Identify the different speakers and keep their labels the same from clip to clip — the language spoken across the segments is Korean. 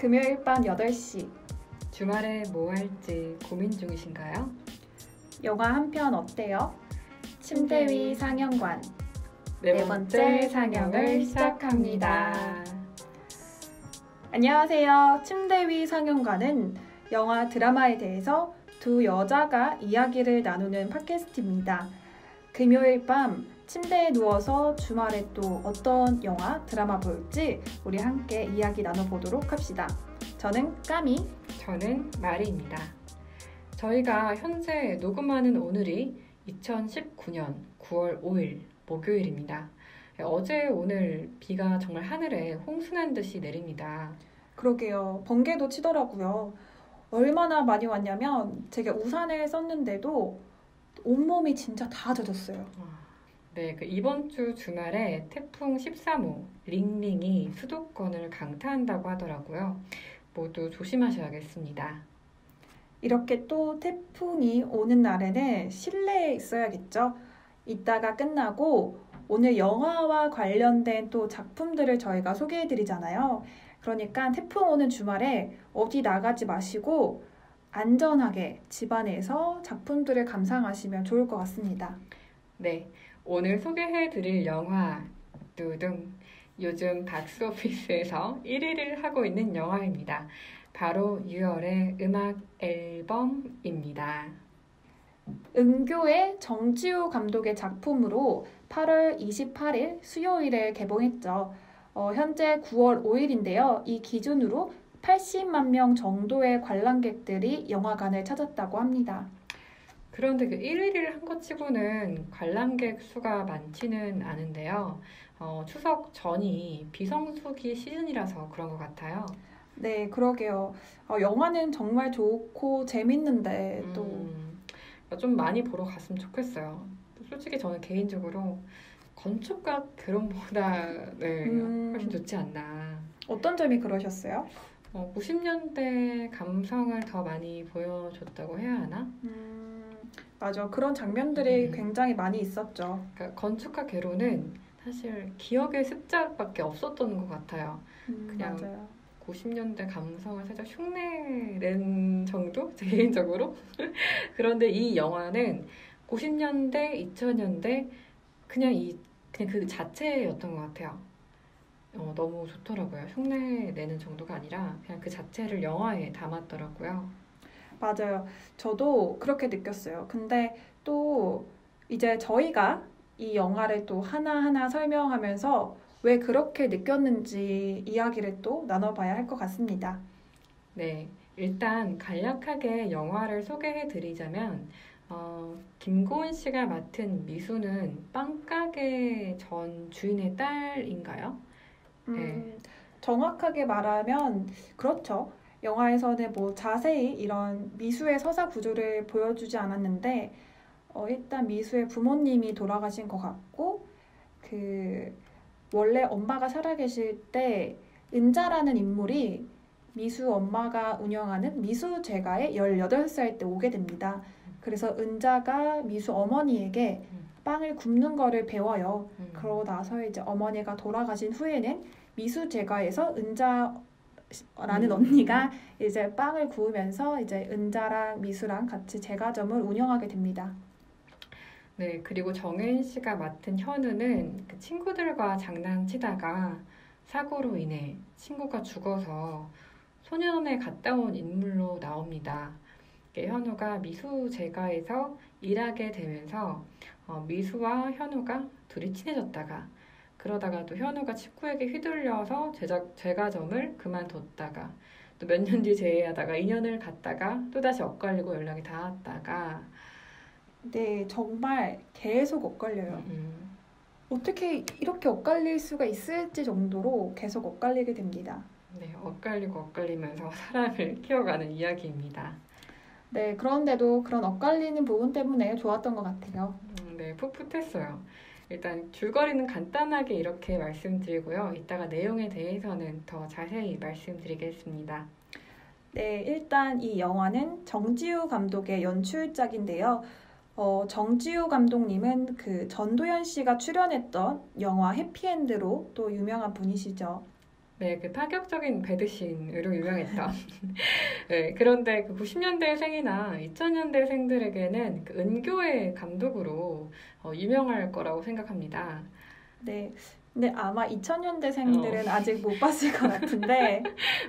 Speaker 1: 금요일 밤 8시
Speaker 2: 주말에 뭐 할지 고민 중이신가요?
Speaker 1: 영화 한 편 어때요? 침대 위 상영관
Speaker 2: 네 번째 상영을 시작합니다.
Speaker 1: 안녕하세요. 침대 위 상영관은 영화 드라마에 대해서 두 여자가 이야기를 나누는 팟캐스트입니다. 금요일 밤 침대에 누워서 주말에 또 어떤 영화, 드라마 볼지 우리 함께 이야기 나눠보도록 합시다. 저는 까미,
Speaker 2: 저는 마리입니다. 저희가 현재 녹음하는 오늘이 2019년 9월 5일 목요일입니다. 어제 오늘 비가 정말 하늘에 홍수난 듯이 내립니다.
Speaker 1: 그러게요. 번개도 치더라고요. 얼마나 많이 왔냐면 제가 우산을 썼는데도 온몸이 진짜 다 젖었어요.
Speaker 2: 네, 이번 주 주말에 태풍 13호 링링이 수도권을 강타한다고 하더라고요. 모두 조심하셔야겠습니다.
Speaker 1: 이렇게 또 태풍이 오는 날에는 실내에 있어야겠죠. 이따가 끝나고 오늘 영화와 관련된 또 작품들을 저희가 소개해드리잖아요. 그러니까 태풍 오는 주말에 어디 나가지 마시고 안전하게 집안에서 작품들을 감상하시면 좋을 것 같습니다.
Speaker 2: 네, 오늘 소개해드릴 영화 두둥, 요즘 박스오피스에서 1위를 하고 있는 영화입니다. 바로 6월의 음악 앨범입니다.
Speaker 1: 은교의 정지우 감독의 작품으로 8월 28일 수요일에 개봉했죠. 현재 9월 5일인데요. 이 기준으로 80만 명 정도의 관람객들이 영화관을 찾았다고 합니다.
Speaker 2: 그런데 1위를 한 것 치고는 관람객 수가 많지는 않은데요. 추석 전이 비성수기 시즌이라서 그런 것 같아요.
Speaker 1: 네, 그러게요. 영화는 정말 좋고 재밌는데 또
Speaker 2: 좀 많이 보러 갔으면 좋겠어요. 솔직히 저는 개인적으로 건축가 결혼보다 훨씬 좋지 않나.
Speaker 1: 어떤 점이 그러셨어요?
Speaker 2: 90년대 감성을 더 많이 보여줬다고 해야 하나?
Speaker 1: 맞아. 그런 장면들이 굉장히 많이 있었죠.
Speaker 2: 그러니까 건축가 개론은 사실 기억의 습작밖에 없었던 것 같아요. 그냥
Speaker 1: 맞아요.
Speaker 2: 90년대 감성을 살짝 흉내낸 정도? 제 개인적으로. 그런데 이 영화는 90년대, 2000년대 그냥 그 자체였던 것 같아요. 너무 좋더라고요. 흉내내는 정도가 아니라 그냥 그 자체를 영화에 담았더라고요.
Speaker 1: 맞아요. 저도 그렇게 느꼈어요. 근데 또 이제 저희가 이 영화를 또 하나하나 설명하면서 왜 그렇게 느꼈는지 이야기를 또 나눠봐야 할 것 같습니다.
Speaker 2: 네, 일단 간략하게 영화를 소개해드리자면 김고은 씨가 맡은 미수는 빵가게 전 주인의 딸인가요? 네.
Speaker 1: 정확하게 말하면 그렇죠. 영화에서는 뭐 자세히 이런 미수의 서사 구조를 보여주지 않았는데 일단 미수의 부모님이 돌아가신 것 같고 원래 엄마가 살아계실 때 은자라는 인물이 미수 엄마가 운영하는 미수제과에 18살 때 오게 됩니다. 그래서 은자가 미수 어머니에게 빵을 굽는 거를 배워요. 그러고 나서 이제 어머니가 돌아가신 후에는 미수제과에서 은자라는 언니가 이제 빵을 구우면서 이제 은자랑 미수랑 같이 제과점을 운영하게 됩니다.
Speaker 2: 네, 그리고 정혜인 씨가 맡은 현우는 그 친구들과 장난치다가 사고로 인해 친구가 죽어서 소년원에 갔다 온 인물로 나옵니다. 현우가 미수제과에서 일하게 되면서 미수와 현우가 둘이 친해졌다가 그러다가 또 현우가 친구에게 휘둘려서 제과점을 그만뒀다가 또 몇 년 뒤 재회하다가 2년을 갔다가 또다시 엇갈리고 연락이 닿았다가
Speaker 1: 네, 정말 계속 엇갈려요. 어떻게 이렇게 엇갈릴 수가 있을지 정도로 계속 엇갈리게 됩니다.
Speaker 2: 네, 엇갈리고 엇갈리면서 사람을 키워가는 이야기입니다.
Speaker 1: 네, 그런데도 그런 엇갈리는 부분 때문에 좋았던 것 같아요.
Speaker 2: 네, 풋풋했어요. 일단 줄거리는 간단하게 이렇게 말씀드리고요. 이따가 내용에 대해서는 더 자세히 말씀드리겠습니다.
Speaker 1: 네, 일단 이 영화는 정지우 감독의 연출작인데요. 정지우 감독님은 전도연 씨가 출연했던 영화 해피엔드로 또 유명한 분이시죠.
Speaker 2: 네, 그 파격적인 배드신으로 유명했던. 네, 그런데 그 90년대생이나 2000년대생들에게는 그 은교의 감독으로 유명할 거라고 생각합니다.
Speaker 1: 네. 근데 아마 2000년대생들은 아직 못 봤을 것 같은데.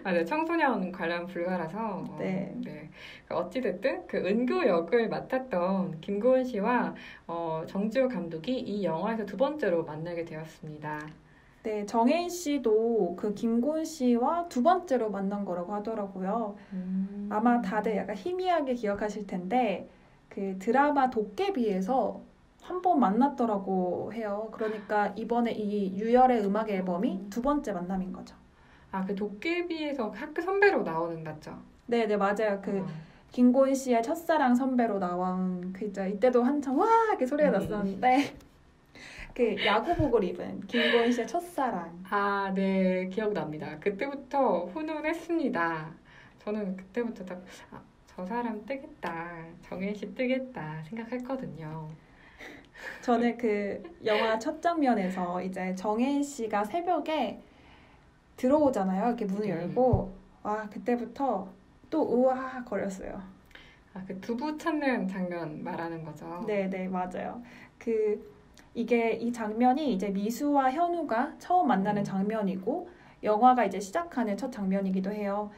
Speaker 2: 네, 청소년 관람 불가라서.
Speaker 1: 네.
Speaker 2: 네. 어찌됐든 그 은교 역을 맡았던 김고은 씨와 정지호 감독이 이 영화에서 두 번째로 만나게 되었습니다.
Speaker 1: 네, 정혜인 씨도 그 김고은 씨와 두 번째로 만난 거라고 하더라고요. 아마 다들 약간 희미하게 기억하실 텐데 그 드라마 도깨비에서 한 번 만났더라고 해요. 그러니까 이번에 이 유열의 음악 앨범이 두 번째 만남인 거죠.
Speaker 2: 아, 그 도깨비에서 학교 선배로 나오는 맞죠?
Speaker 1: 네, 네, 맞아요. 그 김고은 씨의 첫사랑 선배로 나온 그 있죠. 이때도 한참 와 이렇게 소리가 났었는데 그 야구복을 입은 김고은 씨의 첫사랑.
Speaker 2: 아, 네, 기억납니다. 그때부터 훈훈했습니다. 저는 그때부터 딱 저 사람 뜨겠다, 정혜인 씨 뜨겠다 생각했거든요.
Speaker 1: 저는 그 영화 첫 장면에서 이제 정혜인 씨가 새벽에 들어오잖아요. 이렇게 문을 열고 와 그때부터 또 우와 거렸어요.
Speaker 2: 아, 그 두부 찾는 장면 말하는 거죠?
Speaker 1: 네, 네, 맞아요. 이게 이 장면이 이제 미수와 현우가 처음 만나는 장면이고 영화가 이제 시작하는 첫 장면이기도 해요.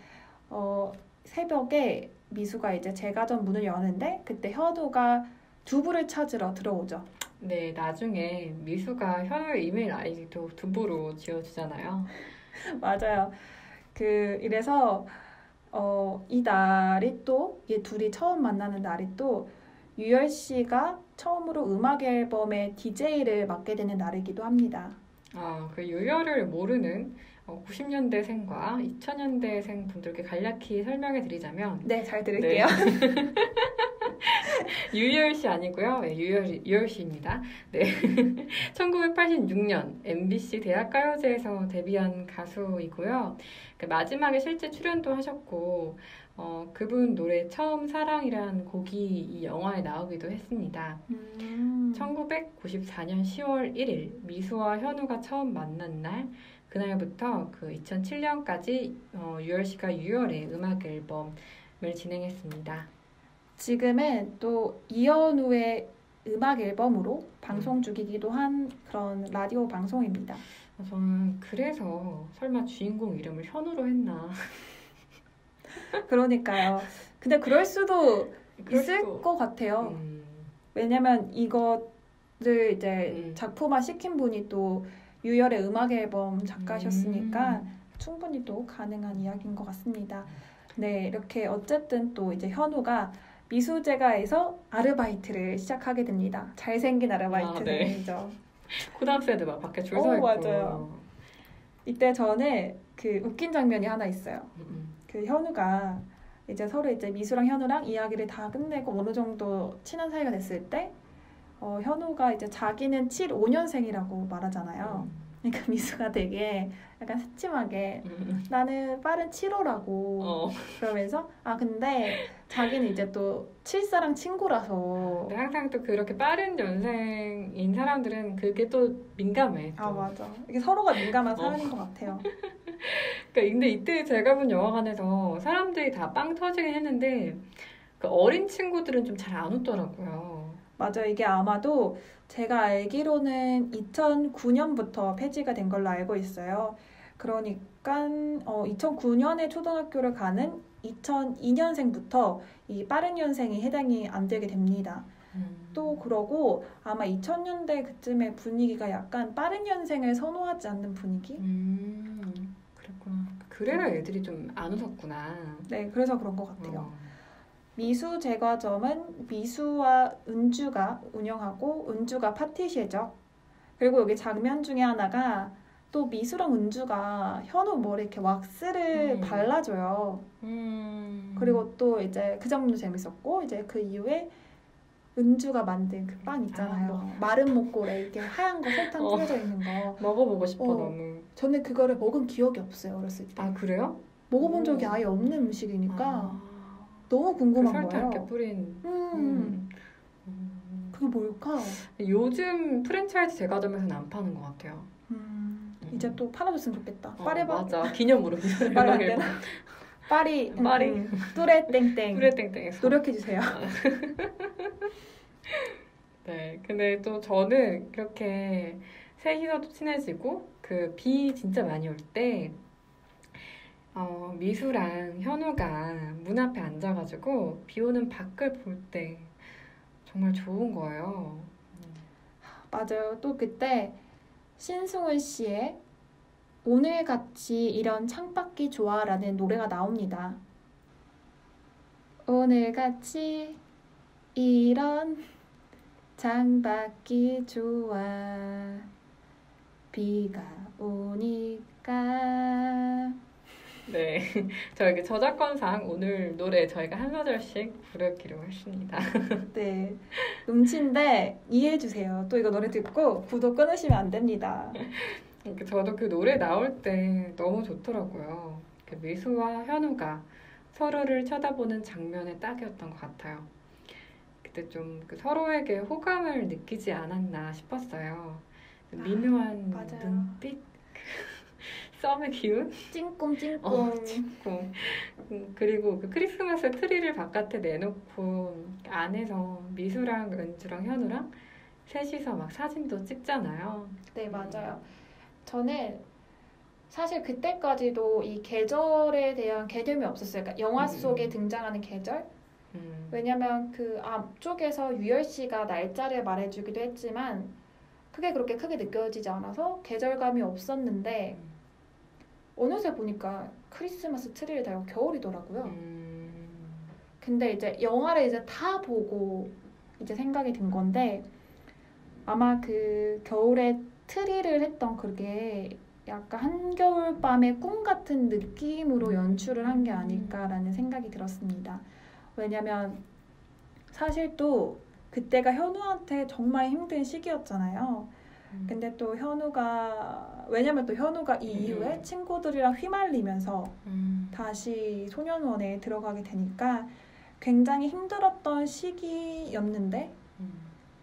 Speaker 1: 새벽에 미수가 이제 제과점 문을 여는데 그때 현우가 두부를 찾으러 들어오죠.
Speaker 2: 네, 나중에 미수가 현우의 이메일 아이디도 두부로 지어주잖아요.
Speaker 1: 맞아요. 이래서 이 날이 또 이 둘이 처음 만나는 날이 또 유열 씨가 처음으로 음악 앨범의 DJ를 맡게 되는 날이기도 합니다.
Speaker 2: 그 유열을 모르는 90년대생과 2000년대생 분들께 간략히 설명해 드리자면
Speaker 1: 네, 잘 들을게요.
Speaker 2: 네. 유열 씨 아니고요. 네, 유열 씨입니다. 네. 1986년 MBC 대학가요제에서 데뷔한 가수이고요. 마지막에 실제 출연도 하셨고 그분 노래 처음 사랑이란 곡이 이 영화에 나오기도 했습니다. 1994년 10월 1일 미수와 현우가 처음 만난 날 그날부터 그 2007년까지 유열 씨가 유열의 음악 앨범을 진행했습니다.
Speaker 1: 지금은 또 이현우의 음악 앨범으로 방송 중이기도 한 그런 라디오 방송입니다.
Speaker 2: 저는 그래서 설마 주인공 이름을 현우로 했나?
Speaker 1: 그러니까요. 근데 그럴 수도 있을 것 같아요. 왜냐면 이거를 이제 작품화 시킨 분이 또 유열의 음악 앨범 작가셨으니까 충분히 또 가능한 이야기인 것 같습니다. 네, 이렇게 어쨌든 또 이제 현우가 미수제가에서 아르바이트를 시작하게 됩니다. 잘생긴 아르바이트이죠.
Speaker 2: 고등학생들 막 밖에 줄 서 있고.
Speaker 1: 맞아요. 이때 저는 그 웃긴 장면이 하나 있어요. 그 현우가 이제 서로 이제 미수랑 현우랑 이야기를 다 끝내고 어느 정도 친한 사이가 됐을 때 현우가 이제 자기는 75년생이라고 말하잖아요. 그러니까 미수가 되게 약간 새침하게 나는 빠른 7호라고 그러면서 근데 자기는 이제 또 7사랑 친구라서
Speaker 2: 항상 또 그렇게 빠른 연생인 사람들은 그게 또 민감해. 또.
Speaker 1: 맞아. 이게 서로가 민감한 사람인 것 같아요.
Speaker 2: 근데 이때 제가 본 영화관에서 사람들이 다 빵 터지긴 했는데 그 어린 친구들은 좀 잘 안 웃더라고요.
Speaker 1: 맞아요. 이게 아마도 제가 알기로는 2009년부터 폐지가 된 걸로 알고 있어요. 그러니까 2009년에 초등학교를 가는 2002년생부터 이 빠른 연생이 해당이 안 되게 됩니다. 또 그러고 아마 2000년대 그쯤의 분위기가 약간 빠른 연생을 선호하지 않는 분위기?
Speaker 2: 그랬구나. 그래서 애들이 좀 안 웃었구나.
Speaker 1: 네, 그래서 그런 것 같아요. 미수제과점은 미수와 은주가 운영하고 은주가 파티셰죠. 그리고 여기 장면 중에 하나가 또 미수랑 은주가 현우 머리에 이렇게 왁스를 발라줘요. 그리고 또 이제 그 장면도 재밌었고 이제 그 이후에 은주가 만든 그 빵 있잖아요. 마른 목골에 이렇게 하얀 거 설탕 뿌려져 있는 거.
Speaker 2: 먹어보고 싶어 너무.
Speaker 1: 저는 그거를 먹은 기억이 없어요 어렸을 때.
Speaker 2: 그래요?
Speaker 1: 먹어본 적이 아예 없는 음식이니까 너무 궁금한
Speaker 2: 그 설탕
Speaker 1: 거예요.
Speaker 2: 이렇게 뿌린.
Speaker 1: 그게 뭘까?
Speaker 2: 요즘 프랜차이즈 제과점에서는 안 파는 것 같아요.
Speaker 1: 이제 또 팔아줬으면 좋겠다.
Speaker 2: 맞아. 기념으로.
Speaker 1: 말이 안 되나? 파리. 뚜레 땡땡.
Speaker 2: 뚜레 땡땡에서.
Speaker 1: 노력해주세요.
Speaker 2: 네. 근데 또 저는 그렇게 셋이서도 친해지고 그 비 진짜 많이 올 때 미수랑 현우가 문 앞에 앉아가지고 비 오는 밖을 볼 때 정말 좋은 거예요.
Speaker 1: 맞아요. 또 그때 신승훈 씨의 오늘같이 이런 창밖이 좋아라는 노래가 나옵니다. 오늘같이 이런 창밖이 좋아 비가 오니까.
Speaker 2: 네, 저에게 저작권상 오늘 노래 저희가 한 소절씩 부르기로 했습니다.
Speaker 1: 네, 음치인데 이해해주세요. 또 이거 노래 듣고 구독 끊으시면 안 됩니다.
Speaker 2: 저도 그 노래 나올 때 너무 좋더라고요. 그 미수와 현우가 서로를 쳐다보는 장면에 딱이었던 것 같아요. 그때 좀 그 서로에게 호감을 느끼지 않았나 싶었어요. 그 미묘한
Speaker 1: 맞아요.
Speaker 2: 눈빛, 썸의 기운,
Speaker 1: 찡꿍.
Speaker 2: 찡꿍. 그리고 그 크리스마스 트리를 바깥에 내놓고 안에서 미수랑 은주랑 현우랑 셋이서 막 사진도 찍잖아요.
Speaker 1: 네, 맞아요. 저는 사실 그때까지도 이 계절에 대한 개념이 없었어요. 그러니까 영화 속에 등장하는 계절? 왜냐면 그 앞쪽에서 유열 씨가 날짜를 말해주기도 했지만 그게 그렇게 크게 느껴지지 않아서 계절감이 없었는데 어느새 보니까 크리스마스 트리를 달고 겨울이더라고요. 근데 이제 영화를 이제 다 보고 이제 생각이 든 건데 아마 그 겨울에 트리를 했던 그게 약간 한겨울 밤의 꿈 같은 느낌으로 연출을 한 게 아닐까라는 생각이 들었습니다. 왜냐면 사실 또 그때가 현우한테 정말 힘든 시기였잖아요. 근데 또 현우가 왜냐면 또 현우가 이 이후에 친구들이랑 휘말리면서 다시 소년원에 들어가게 되니까 굉장히 힘들었던 시기였는데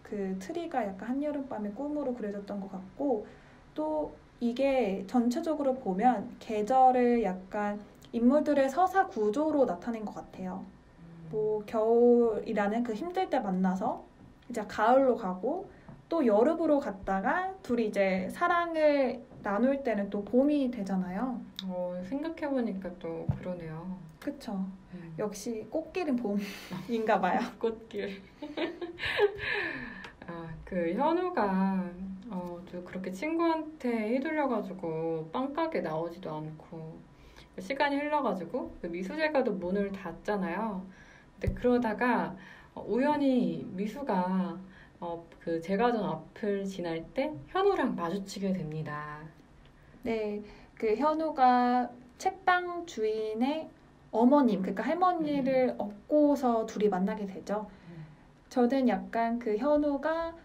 Speaker 1: 그 트리가 약간 한여름밤의 꿈으로 그려졌던 것 같고 또 이게 전체적으로 보면 계절을 약간 인물들의 서사 구조로 나타낸 것 같아요. 뭐 겨울이라는 그 힘들 때 만나서 이제 가을로 가고 또 여름으로 갔다가 둘이 이제 사랑을 나눌 때는 또 봄이 되잖아요.
Speaker 2: 생각해보니까 또 그러네요.
Speaker 1: 그쵸. 역시 꽃길은 봄인가 봐요.
Speaker 2: 꽃길. 그 현우가 또 그렇게 친구한테 휘둘려가지고 빵가게 나오지도 않고 시간이 흘러가지고 그 미수제가도 문을 닫잖아요. 근데 그러다가 우연히 미수가 그 제과점 앞을 지날 때 현우랑 마주치게 됩니다.
Speaker 1: 네, 그 현우가 책방 주인의 어머님, 그러니까 할머니를 업고서 둘이 만나게 되죠. 저는 약간 그 현우가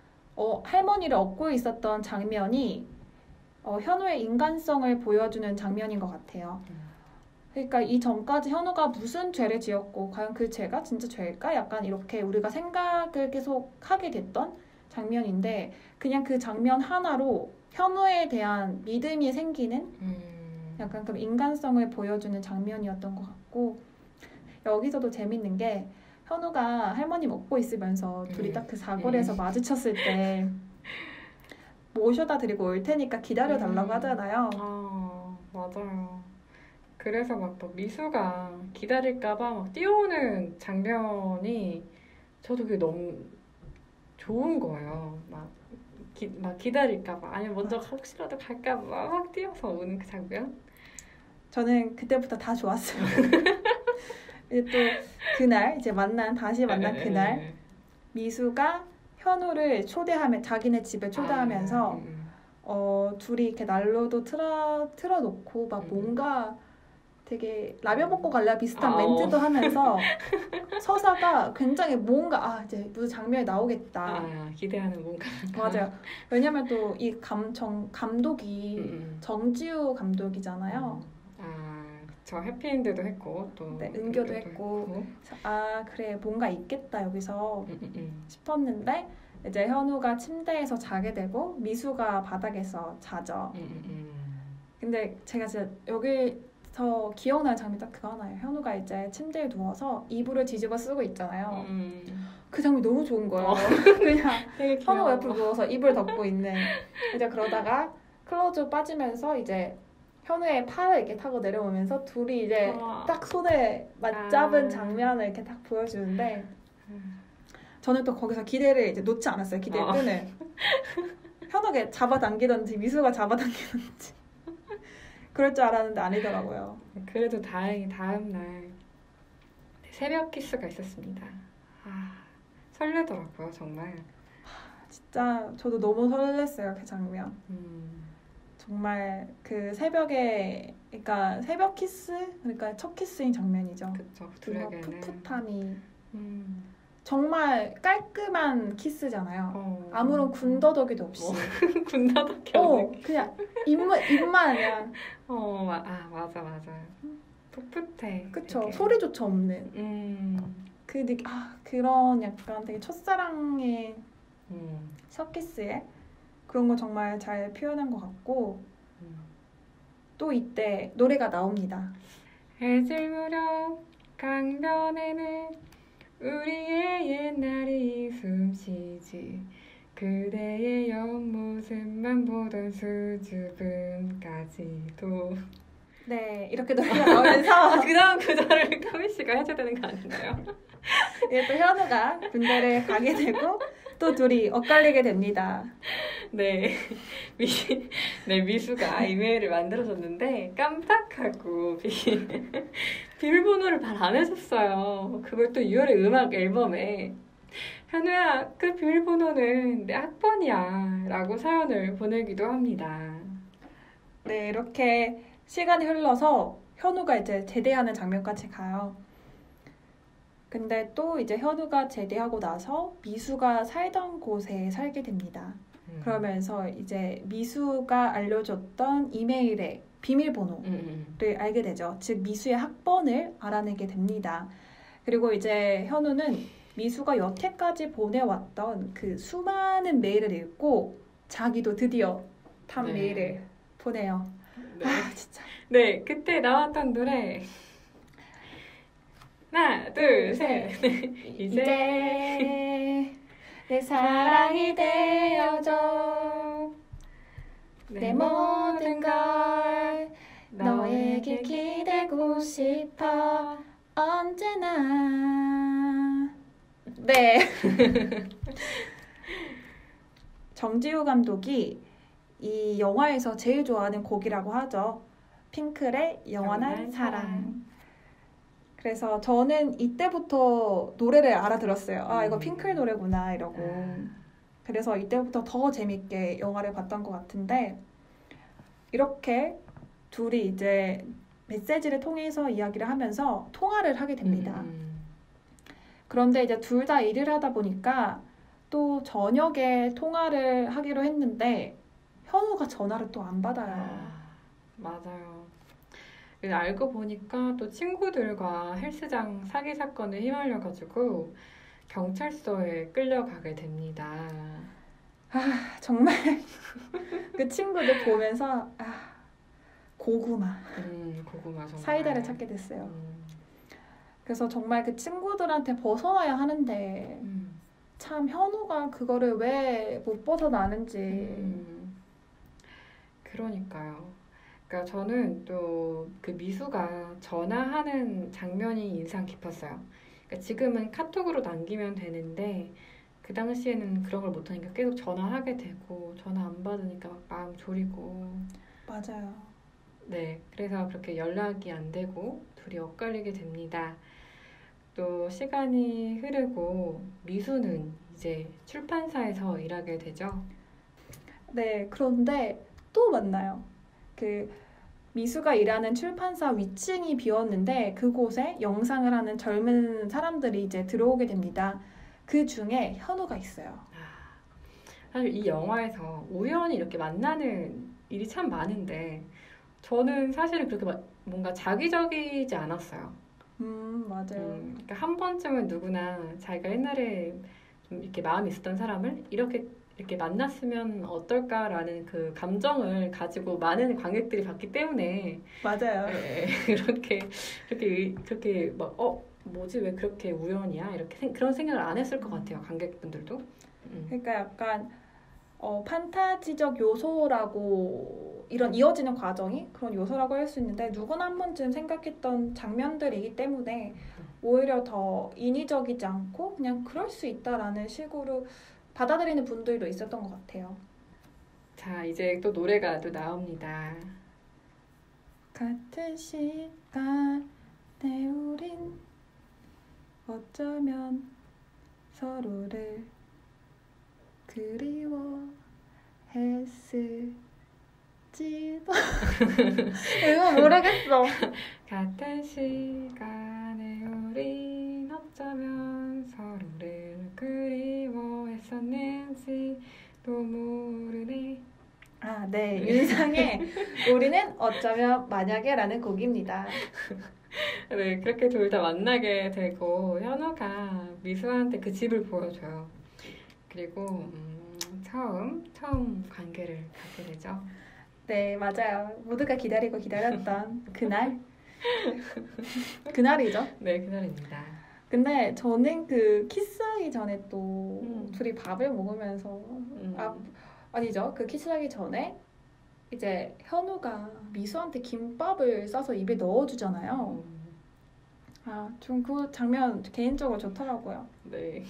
Speaker 1: 할머니를 업고 있었던 장면이 현우의 인간성을 보여주는 장면인 것 같아요. 그러니까 이 전까지 현우가 무슨 죄를 지었고 과연 그 죄가 진짜 죄일까? 약간 이렇게 우리가 생각을 계속 하게 됐던 장면인데 그냥 그 장면 하나로 현우에 대한 믿음이 생기는 약간 그런 인간성을 보여주는 장면이었던 것 같고 여기서도 재밌는 게 현우가 할머니 먹고 있으면서 둘이 딱 그 사거리에서 마주쳤을 때 모셔다 드리고 올 테니까 기다려달라고 하잖아요.
Speaker 2: 맞아요. 그래서 막 또 미수가 기다릴까봐 막 뛰어오는 장면이 저도 그게 너무 좋은 거예요. 막 기다릴까봐 아니면 먼저 혹시라도 갈까봐 막 뛰어서 오는 그 장면.
Speaker 1: 저는 그때부터 다 좋았어요. 이제 또 그날 이제 다시 만난 그날 미수가 현우를 초대하면 자기네 집에 초대하면서 둘이 이렇게 난로도 틀어놓고 막 뭔가 되게 라면 먹고 갈래 비슷한 멘트도 하면서 서사가 굉장히 뭔가 이제 무슨 장면이 나오겠다.
Speaker 2: 기대하는 뭔가.
Speaker 1: 맞아요. 왜냐면 또 이 감독이 정지우 감독이잖아요.
Speaker 2: 저 해피엔드도 했고 또
Speaker 1: 네, 은교도 했고 그래 뭔가 있겠다 여기서 싶었는데 이제 현우가 침대에서 자게 되고 미수가 바닥에서 자죠. 근데 제가 진짜 여기서 기억나는 장면 딱 그거 하나예요. 현우가 이제 침대에 누워서 이불을 뒤집어 쓰고 있잖아요. 그 장면이 너무 좋은 거예요. 그냥
Speaker 2: 되게
Speaker 1: 현우가
Speaker 2: 귀여워.
Speaker 1: 옆으로 누워서 이불 덮고 있는. 이제 그러다가 클로즈 빠지면서 이제 현우의 팔을 이렇게 타고 내려오면서 둘이 이제 딱 손에 맞잡은 장면을 이렇게 딱 보여주는데 저는 또 거기서 기대를 이제 놓지 않았어요. 기대의 끈을. 현우가 잡아당기던지 미수가 잡아당기던지 그럴 줄 알았는데 아니더라고요.
Speaker 2: 그래도 다행히 다음날 새벽 키스가 있었습니다. 설레더라고요, 정말.
Speaker 1: 진짜 저도 너무 설렜어요. 그 장면. 정말 그 새벽에 그러니까 새벽 키스 그러니까 첫 키스인 장면이죠.
Speaker 2: 그쵸,
Speaker 1: 뭔가
Speaker 2: 둘에게는.
Speaker 1: 풋풋함이
Speaker 2: 음.
Speaker 1: 정말 깔끔한 키스잖아요. 아무런
Speaker 2: 뭐.
Speaker 1: 군더더기도 없이.
Speaker 2: 군더더기 없는.
Speaker 1: 그냥 입만 그냥.
Speaker 2: 맞아. 풋풋해.
Speaker 1: 그쵸.
Speaker 2: 되게.
Speaker 1: 소리조차 없는. 그런 약간 되게 첫사랑의 첫 키스에 그런 거 정말 잘 표현한 것 같고 또 이때 노래가 나옵니다.
Speaker 2: 해질 무렵 강변에는 우리의 옛날이 숨쉬지 그대의 옆모습만 보던 수줍음까지도.
Speaker 1: 네, 이렇게 노래가 나오면서
Speaker 2: 그 다음 구절을 카미 씨가 해줘야 되는 거 아닌가요?
Speaker 1: 또 현우가 군대를 가게 되고 또 둘이 엇갈리게 됩니다.
Speaker 2: 네, 미수가 이메일을 만들어줬는데 깜빡하고 비밀번호를 말 안 해줬어요. 그걸 또 6월의 음악 앨범에 현우야, 그 비밀번호는 내 학번이야 라고 사연을 보내기도 합니다.
Speaker 1: 네, 이렇게 시간이 흘러서 현우가 이제 제대하는 장면까지 가요. 근데 또 이제 현우가 제대하고 나서 미수가 살던 곳에 살게 됩니다. 그러면서 이제 미수가 알려줬던 이메일의 비밀번호를 알게 되죠. 즉 미수의 학번을 알아내게 됩니다. 그리고 이제 현우는 미수가 여태까지 보내왔던 그 수많은 메일을 읽고 자기도 드디어 단 메일을 보내요.
Speaker 2: 네.
Speaker 1: 진짜.
Speaker 2: 네, 그때 나왔던 노래 하나, 둘, 셋.
Speaker 1: 이제 내 사랑이 되어줘. 내 모든 걸 너에게 기대고 싶어 언제나. 네. 정지우 감독이 이 영화에서 제일 좋아하는 곡이라고 하죠. 핑클의 영원한 사랑. 그래서 저는 이때부터 노래를 알아들었어요. 이거 핑클 노래구나 이러고. 그래서 이때부터 더 재밌게 영화를 봤던 것 같은데 이렇게 둘이 이제 메시지를 통해서 이야기를 하면서 통화를 하게 됩니다. 그런데 이제 둘 다 일을 하다 보니까 또 저녁에 통화를 하기로 했는데 현우가 전화를 또 안 받아요.
Speaker 2: 맞아요. 알고 보니까 또 친구들과 헬스장 사기 사건에 휘말려가지고 경찰서에 끌려가게 됩니다.
Speaker 1: 정말 그 친구들 보면서 고구마.
Speaker 2: 고구마 정말.
Speaker 1: 사이다를 찾게 됐어요. 그래서 정말 그 친구들한테 벗어나야 하는데 참 현우가 그거를 왜 못 벗어나는지.
Speaker 2: 그러니까요. 그러니까 저는 또 그 미수가 전화하는 장면이 인상 깊었어요. 그러니까 지금은 카톡으로 남기면 되는데 그 당시에는 그런 걸 못하니까 계속 전화하게 되고 전화 안 받으니까 막 마음 졸이고.
Speaker 1: 맞아요.
Speaker 2: 네, 그래서 그렇게 연락이 안 되고 둘이 엇갈리게 됩니다. 또 시간이 흐르고 미수는 이제 출판사에서 일하게 되죠.
Speaker 1: 네, 그런데 또 만나요. 그 미수가 일하는 출판사 위층이 비었는데 그곳에 영상을 하는 젊은 사람들이 이제 들어오게 됩니다. 그 중에 현우가 있어요.
Speaker 2: 사실 이 영화에서 우연히 이렇게 만나는 일이 참 많은데 저는 사실은 그렇게 뭔가 자기적이지 않았어요.
Speaker 1: 맞아요.
Speaker 2: 그러니까 한 번쯤은 누구나 자기가 옛날에 좀 이렇게 마음이 있었던 사람을 이렇게 이렇게 만났으면 어떨까라는 그 감정을 가지고 많은 관객들이 봤기 때문에
Speaker 1: 맞아요.
Speaker 2: 네, 그렇게 막 뭐지 왜 그렇게 우연이야 이렇게 그런 생각을 안 했을 것 같아요 관객분들도.
Speaker 1: 그러니까 약간 판타지적 요소라고 이런 이어지는 과정이 그런 요소라고 할 수 있는데 누구나 한 번쯤 생각했던 장면들이기 때문에 오히려 더 인위적이지 않고 그냥 그럴 수 있다라는 식으로 받아들이는 분들도 있었던 것 같아요.
Speaker 2: 자, 이제 또 노래가 또 나옵니다.
Speaker 1: 같은 시간에 우린 어쩌면 서로를 그리워했을지도 이거 모르겠어.
Speaker 2: 같은 시간에 우린 어쩌면 서로를 그리워했었는지도 모르네.
Speaker 1: 아, 네. 윤상의 우리는 어쩌면 만약에라는 곡입니다.
Speaker 2: 네, 그렇게 둘 다 만나게 되고 현우가 미수한테 그 집을 보여줘요. 그리고 처음 관계를 갖게 되죠.
Speaker 1: 네, 맞아요. 모두가 기다리고 기다렸던 그날이죠.
Speaker 2: 네, 그날입니다.
Speaker 1: 근데 저는 그 키스하기 전에 또 둘이 밥을 먹으면서 아니죠. 그 키스하기 전에 이제 현우가 미수한테 김밥을 싸서 입에 넣어주잖아요. 좀 그 장면 개인적으로 좋더라고요.
Speaker 2: 네.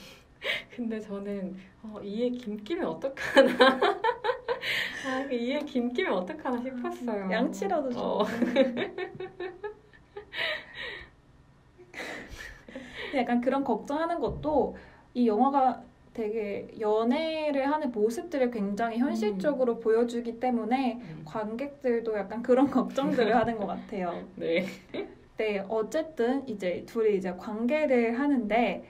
Speaker 2: 근데 저는 이에 김 끼면 어떡하나 이에 김 끼면 어떡하나 싶었어요.
Speaker 1: 양치라도 좀. 약간 그런 걱정하는 것도 이 영화가 되게 연애를 하는 모습들을 굉장히 현실적으로 보여주기 때문에 관객들도 약간 그런 걱정들을 하는 것 같아요.
Speaker 2: 네.
Speaker 1: 네, 어쨌든 이제 둘이 이제 관계를 하는데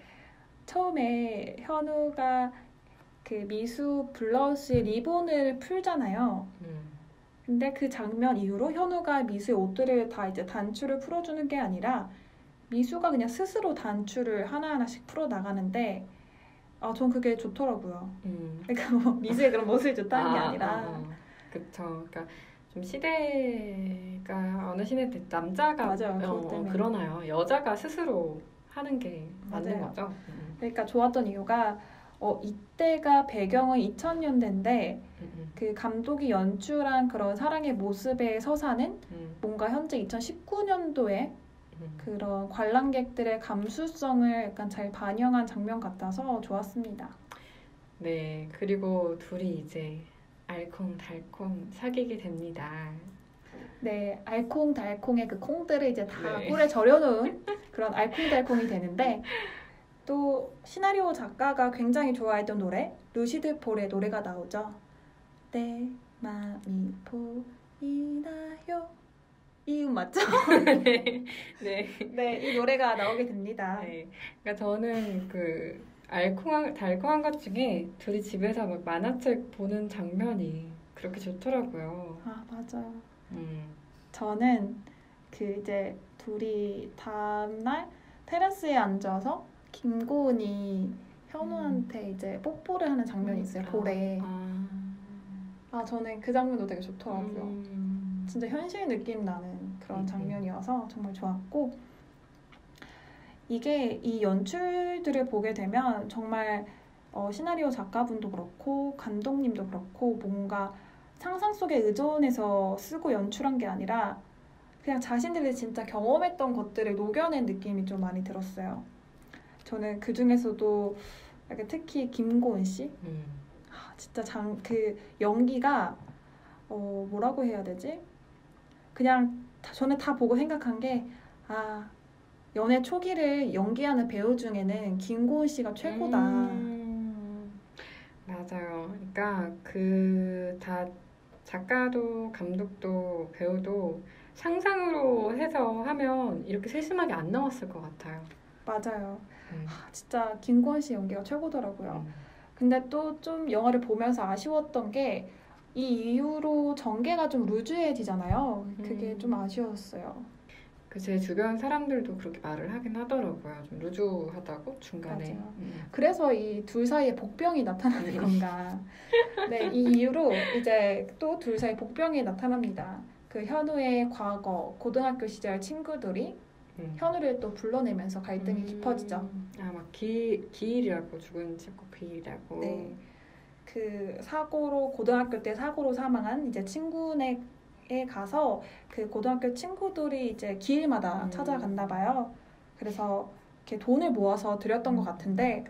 Speaker 1: 처음에 현우가 그 미수 블라우스에 리본을 풀잖아요. 근데 그 장면 이후로 현우가 미수의 옷들을 다 이제 단추를 풀어주는 게 아니라 미수가 그냥 스스로 단추를 하나하나씩 풀어 나가는데 전 그게 좋더라고요. 그러니까 뭐 미수의 그런 모습이 좋다는 게 아니라
Speaker 2: 그쵸. 그러니까 좀 시대가 어느 시대 때 남자가
Speaker 1: 맞아요.
Speaker 2: 그러나요? 여자가 스스로 하는 게 맞는
Speaker 1: 맞아요.
Speaker 2: 거죠.
Speaker 1: 그러니까 좋았던 이유가 이때가 배경은 2000년대인데 그 감독이 연출한 그런 사랑의 모습의 서사는 뭔가 현재 2019년도에 그런 관람객들의 감수성을 약간 잘 반영한 장면 같아서 좋았습니다.
Speaker 2: 네, 그리고 둘이 이제 알콩달콩 사귀게 됩니다.
Speaker 1: 네, 알콩달콩의 그 콩들을 이제 다 꿀에 절여놓은 그런 알콩달콩이 되는데 또 시나리오 작가가 굉장히 좋아했던 노래 루시드 폴의 노래가 나오죠. 내 맘이 보이나요? 이 맞죠?
Speaker 2: 네.
Speaker 1: 네, 이 노래가 나오게 됩니다.
Speaker 2: 네. 그러니까 저는 그 달콤한 것 중에 둘이 집에서 막 만화책 보는 장면이 그렇게 좋더라고요.
Speaker 1: 맞아요. 저는 그 이제 둘이 다음날 테라스에 앉아서 김고은이 현우한테 이제 뽀뽀를 하는 장면이 있어요. 볼에. 저는 그 장면도 되게 좋더라고요. 진짜 현실 느낌 나는 그런 장면이어서 정말 좋았고 이게 이 연출들을 보게 되면 정말 시나리오 작가분도 그렇고 감독님도 그렇고 뭔가 상상 속에 의존해서 쓰고 연출한 게 아니라 그냥 자신들이 진짜 경험했던 것들을 녹여낸 느낌이 좀 많이 들었어요. 저는 그 중에서도 특히 김고은 씨 진짜 그 연기가 뭐라고 해야 되지? 그냥 저는 다 보고 생각한 게 연애 초기를 연기하는 배우 중에는 김고은 씨가 최고다.
Speaker 2: 맞아요. 그러니까 그 다 작가도 감독도 배우도 상상으로 해서 하면 이렇게 세심하게 안 나왔을 것 같아요.
Speaker 1: 맞아요. 진짜 김고은 씨 연기가 최고더라고요. 근데 또 좀 영화를 보면서 아쉬웠던 게 이 이후로 전개가 좀 루즈해지잖아요. 그게 좀 아쉬웠어요.
Speaker 2: 그 제 주변 사람들도 그렇게 말을 하긴 하더라고요. 좀 루즈하다고 중간에.
Speaker 1: 맞아요. 그래서 이 둘 사이에 복병이 나타나는 건가. 네, 이 이유로 이제 또 둘 사이에 복병이 나타납니다. 그 현우의 과거 고등학교 시절 친구들이 현우를 또 불러내면서 갈등이 깊어지죠.
Speaker 2: 막 기일이라고 죽은 친구 기일이라고.
Speaker 1: 네. 그 사고로 고등학교 때 사고로 사망한 이제 친구네에 가서 그 고등학교 친구들이 이제 기일마다 찾아갔나 봐요. 그래서 이렇게 돈을 모아서 드렸던 것 같은데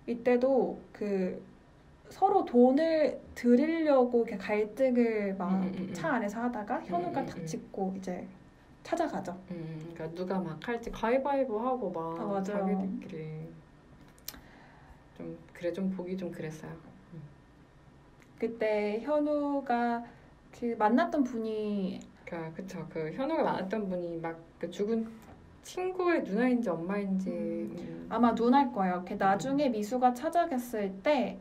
Speaker 1: 이때도 그 서로 돈을 드리려고 이렇게 갈등을 막 차 안에서 하다가 현우가 닥치고 이제 찾아가죠.
Speaker 2: 그러니까 누가 막 할지 가위바위보 하고 막
Speaker 1: 맞아요.
Speaker 2: 자기들끼리 좀 보기 좀 그랬어요.
Speaker 1: 그때 현우가 그 만났던 분이
Speaker 2: 그쵸. 그 현우가 만났던 분이 막 그 죽은 친구의 누나인지 엄마인지
Speaker 1: 아마 누나일 거예요. 나중에 미수가 찾아갔을 때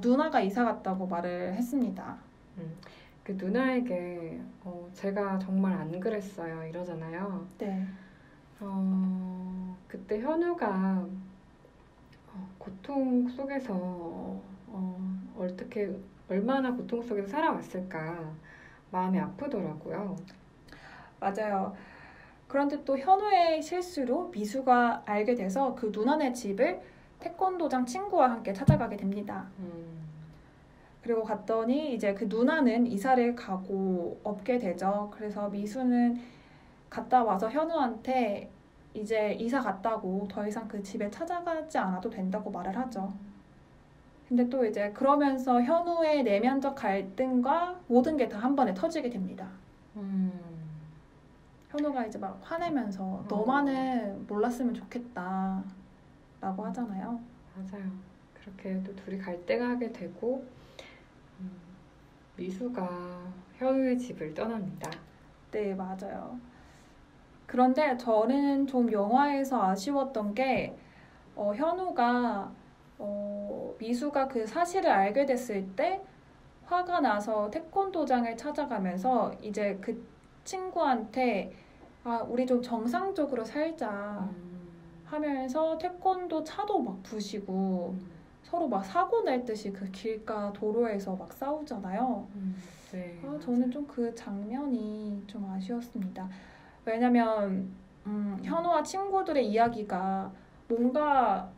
Speaker 1: 누나가 이사 갔다고 말을 했습니다.
Speaker 2: 그 누나에게 제가 정말 안 그랬어요 이러잖아요.
Speaker 1: 네.
Speaker 2: 그때 현우가 고통 속에서 어떻게 얼마나 고통 속에서 살아왔을까 마음이 아프더라고요.
Speaker 1: 맞아요. 그런데 또 현우의 실수로 미수가 알게 돼서 그 누나네 집을 태권도장 친구와 함께 찾아가게 됩니다. 그리고 갔더니 이제 그 누나는 이사를 가고 없게 되죠. 그래서 미수는 갔다 와서 현우한테 이제 이사 갔다고 더 이상 그 집에 찾아가지 않아도 된다고 말을 하죠. 근데 또 이제 그러면서 현우의 내면적 갈등과 모든 게 다 한 번에 터지게 됩니다. 현우가 이제 막 화내면서 너만은 몰랐으면 좋겠다 라고 하잖아요.
Speaker 2: 맞아요. 그렇게 또 둘이 갈등하게 되고 미수가 현우의 집을 떠납니다.
Speaker 1: 네, 맞아요. 그런데 저는 좀 영화에서 아쉬웠던 게 현우가 미수가 그 사실을 알게 됐을 때 화가 나서 태권도장을 찾아가면서 이제 그 친구한테 우리 좀 정상적으로 살자 하면서 태권도 차도 막 부시고 서로 막 사고 날 듯이 그 길가 도로에서 막 싸우잖아요.
Speaker 2: 네,
Speaker 1: 저는 좀 그 장면이 좀 아쉬웠습니다. 왜냐면 현우와 친구들의 이야기가 뭔가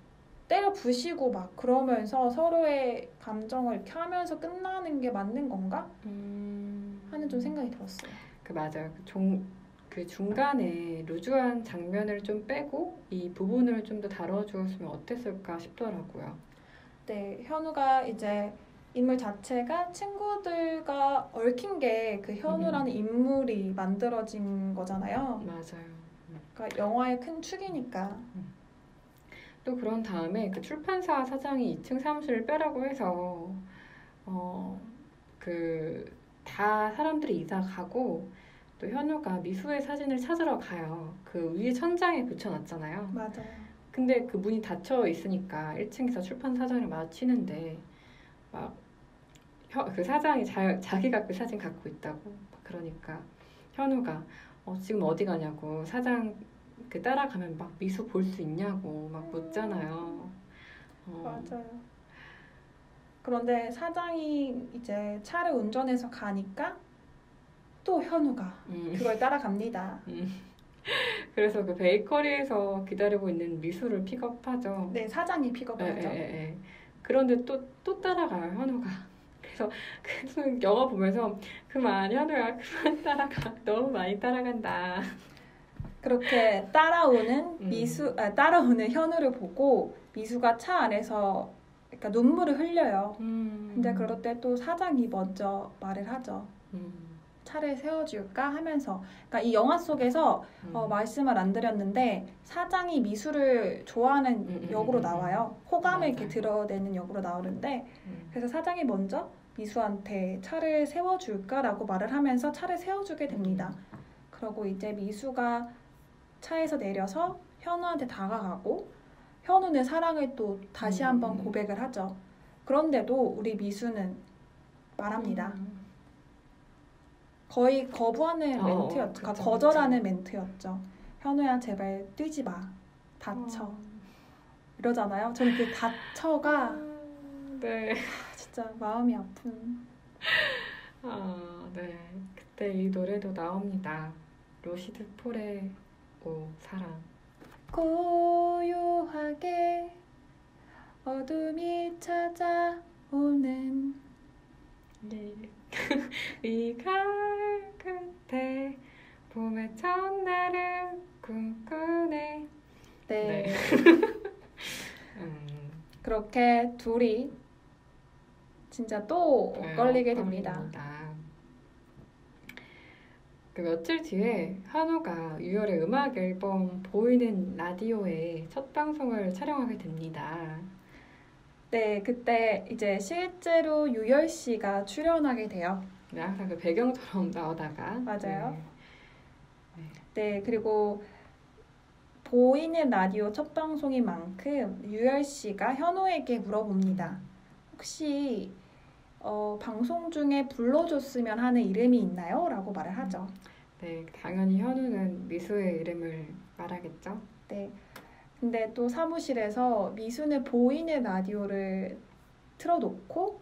Speaker 1: 때려 부시고 막 그러면서 서로의 감정을 이렇게 하면서 끝나는 게 맞는 건가? 하는 좀 생각이 들었어요.
Speaker 2: 맞아요. 그 중간에 루즈한 장면을 좀 빼고 이 부분을 좀 더 다뤄주었으면 어땠을까 싶더라고요.
Speaker 1: 네, 현우가 이제 인물 자체가 친구들과 얽힌 게 그 현우라는 인물이 만들어진 거잖아요.
Speaker 2: 맞아요.
Speaker 1: 그러니까 영화의 큰 축이니까.
Speaker 2: 또 그런 다음에 그 출판사 사장이 2층 사무실을 빼라고 해서 다 사람들이 이사 가고 또 현우가 미수의 사진을 찾으러 가요. 그 위에 천장에 붙여놨잖아요.
Speaker 1: 맞아요.
Speaker 2: 근데 그 문이 닫혀 있으니까 1층에서 출판 사장을 마주치는데 막 그 사장이 자기가 그 사진 갖고 있다고 그러니까 현우가 지금 어디 가냐고 사장 그 따라가면 막 미수 볼 수 있냐고 막 묻잖아요.
Speaker 1: 맞아요. 그런데 사장이 이제 차를 운전해서 가니까 또 현우가 그걸 따라갑니다.
Speaker 2: 그래서 그 베이커리에서 기다리고 있는 미수를 픽업하죠.
Speaker 1: 네, 사장이 픽업하죠.
Speaker 2: 그런데 또 따라가요, 현우가. 그래서 영화 보면서 그만 현우야 그만 따라가. 너무 많이 따라간다.
Speaker 1: 그렇게 따라오는 따라오는 현우를 보고 미수가 차 안에서 그러니까 눈물을 흘려요. 근데 그럴 때 또 사장이 먼저 말을 하죠. 차를 세워줄까 하면서. 그러니까 이 영화 속에서 말씀을 안 드렸는데 사장이 미수를 좋아하는 역으로 나와요. 호감을 이렇게 드러내는 역으로 나오는데 그래서 사장이 먼저 미수한테 차를 세워줄까라고 말을 하면서 차를 세워주게 됩니다. 그리고 이제 미수가 차에서 내려서 현우한테 다가가고 현우는 사랑을 또 다시 한번 고백을 하죠. 그런데도 우리 미수는 말합니다. 거의 거부하는 멘트였죠.
Speaker 2: 그쵸,
Speaker 1: 그러니까 거절하는 멘트였죠. 현우야 제발 뛰지 마. 다쳐. 이러잖아요. 저는 그 다쳐가
Speaker 2: 네.
Speaker 1: 진짜 마음이 아픈.
Speaker 2: 네. 그때 이 노래도 나옵니다. 로시드 폴의 오 사랑.
Speaker 1: 고요하게 어둠이 찾아오는
Speaker 2: 네. 이 가을 끝에 봄의 첫날을 꿈꾸네.
Speaker 1: 네.
Speaker 2: 네.
Speaker 1: 그렇게 둘이 진짜 또 엇갈리게 됩니다.
Speaker 2: 엇갈립니다. 그 며칠 뒤에 한우가 유열의 음악 앨범 보이는 라디오의 첫 방송을 촬영하게 됩니다.
Speaker 1: 네, 그때 이제 실제로 유열 씨가 출연하게 돼요.
Speaker 2: 네, 항상 그 배경처럼 나오다가
Speaker 1: 맞아요. 네, 그리고 보이는 라디오 첫 방송인 만큼 유열 씨가 현우에게 물어봅니다. 혹시 방송 중에 불러줬으면 하는 이름이 있나요? 라고 말을 하죠.
Speaker 2: 네, 당연히 현우는 미수의 이름을 말하겠죠.
Speaker 1: 네. 근데 또 사무실에서 미수는 보이는 라디오를 틀어놓고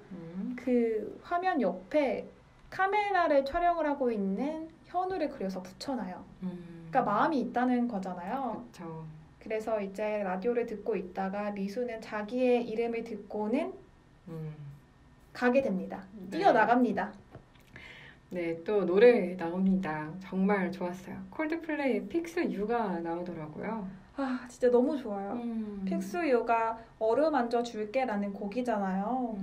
Speaker 1: 그 화면 옆에 카메라를 촬영을 하고 있는 현우를 그려서 붙여놔요. 그러니까 마음이 있다는 거잖아요.
Speaker 2: 그렇죠.
Speaker 1: 그래서 이제 라디오를 듣고 있다가 미수는 자기의 이름을 듣고는 가게 됩니다.
Speaker 2: 네.
Speaker 1: 뛰어나갑니다.
Speaker 2: 네, 또 노래 나옵니다. 정말 좋았어요. 콜드플레이의 픽스 유가 나오더라고요.
Speaker 1: 아, 진짜 너무 좋아요. 픽스유가 어루만져 줄게라는 곡이잖아요.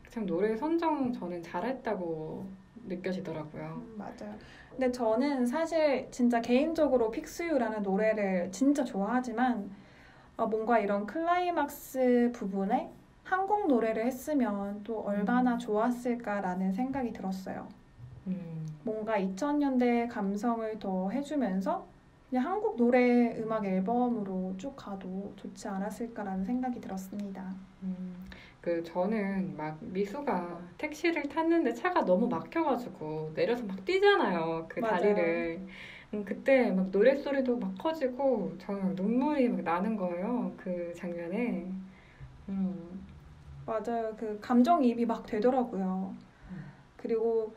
Speaker 2: 참 노래 선정 저는 잘했다고 느껴지더라고요.
Speaker 1: 맞아요. 근데 저는 사실 진짜 개인적으로 픽스유라는 노래를 진짜 좋아하지만 뭔가 이런 클라이막스 부분에 한국 노래를 했으면 또 얼마나 좋았을까라는 생각이 들었어요. 뭔가 2000년대 감성을 더 해주면서 그냥 한국 노래 음악 앨범으로 쭉 가도 좋지 않았을까라는 생각이 들었습니다.
Speaker 2: 저는 막 미수가 택시를 탔는데 차가 너무 막혀가지고 내려서 막 뛰잖아요. 그
Speaker 1: 맞아요.
Speaker 2: 다리를. 그때 막 노랫소리도 막 커지고 저는 눈물이 막 나는 거예요. 그 장면에.
Speaker 1: 맞아요. 그 감정이입이 막 되더라고요. 그리고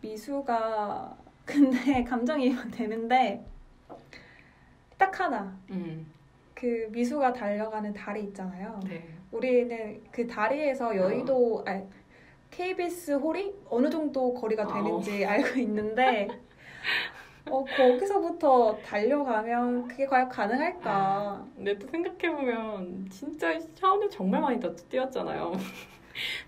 Speaker 1: 미수가 근데 감정이입은 되는데 딱 하나. 그 미수가 달려가는 다리 있잖아요.
Speaker 2: 네.
Speaker 1: 우리는 그 다리에서 여의도 KBS 홀이 어느 정도 거리가 되는지 알고 있는데 거기서부터 달려가면 그게 과연 가능할까?
Speaker 2: 근데 또 생각해보면 진짜 샤오는 정말 많이 뛰었잖아요.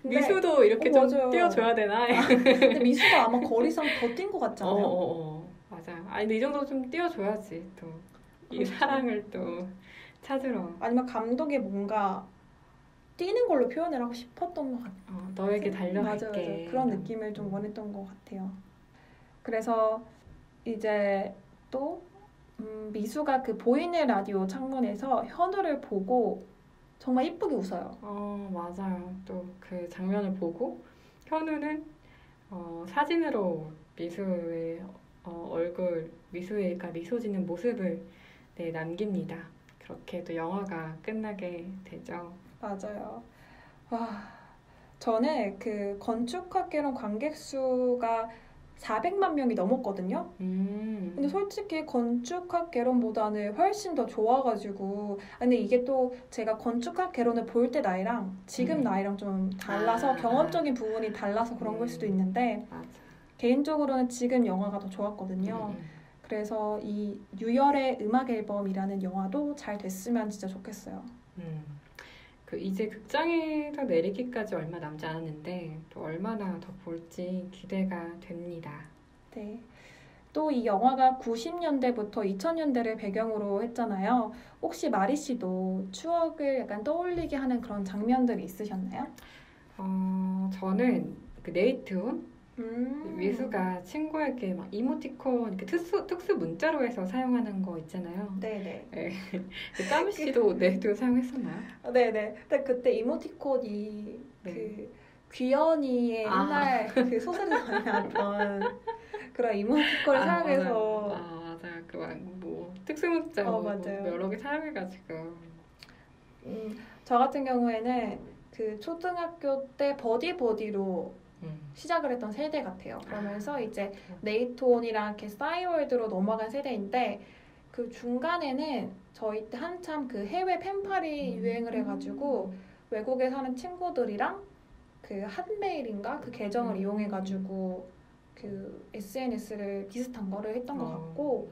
Speaker 1: 근데,
Speaker 2: 미수도 이렇게 좀
Speaker 1: 맞아요.
Speaker 2: 뛰어줘야 되나?
Speaker 1: 근데 미수가 아마 거리상 더 뛴 것 같지 않아요?
Speaker 2: 맞아요. 아니 근데 이 정도 좀 뛰어줘야지 또 이 사랑을 또 찾으러.
Speaker 1: 아니면 감독이 뭔가 뛰는 걸로 표현을 하고 싶었던 것 같아요.
Speaker 2: 너에게 달려갈게.
Speaker 1: 맞아요. 그런 느낌을 좀 원했던 것 같아요. 그래서 이제 또 미수가 그 보이는 라디오 창문에서 현우를 보고 정말 이쁘게 웃어요.
Speaker 2: 맞아요. 또 그 장면을 보고 현우는 사진으로 미수의 얼굴, 미수가 미소 짓는 모습을 남깁니다. 그렇게 또 영화가 끝나게 되죠.
Speaker 1: 맞아요. 와, 저는 그 건축학개론 관객 수가 400만 명이 넘었거든요. 근데 솔직히 건축학개론보다는 훨씬 더 좋아가지고 근데 이게 또 제가 건축학개론을 볼 때 나이랑 지금 나이랑 좀 달라서 경험적인 부분이 달라서 그런 걸 수도 있는데
Speaker 2: 맞아.
Speaker 1: 개인적으로는 지금 영화가 더 좋았거든요. 그래서 이 유열의 음악 앨범이라는 영화도 잘 됐으면 진짜 좋겠어요.
Speaker 2: 이제 극장에서 내리기까지 얼마 남지 않았는데 또 얼마나 더 볼지 기대가 됩니다.
Speaker 1: 네. 또 이 영화가 90년대부터 2000년대를 배경으로 했잖아요. 혹시 마리 씨도 추억을 약간 떠올리게 하는 그런 장면들이 있으셨나요?
Speaker 2: 저는 그 네이트온 미수가 친구에게 막 이모티콘 이렇게 특수 문자로 해서 사용하는 거 있잖아요.
Speaker 1: 네네.
Speaker 2: 네. 까미 씨도 네이트온 사용했었나요?
Speaker 1: 네네. 근데 그때 이모티콘이 그 귀연이의 옛날 그 소설에서 많이 나왔던 그런 이모티콘을 사용해서
Speaker 2: 맞아요. 그뭐 특수문자
Speaker 1: 맞아요.
Speaker 2: 여러 개 사용해가지고.
Speaker 1: 저 같은 경우에는 그 초등학교 때 버디로 시작을 했던 세대 같아요. 그러면서 이제 네이트온이랑 이렇게 싸이월드로 넘어간 세대인데 그 중간에는 저희 때 한참 그 해외 펜팔이 유행을 해가지고 외국에 사는 친구들이랑 그 핫메일인가 그 계정을 이용해가지고 그 SNS를 비슷한 거를 했던 것 같고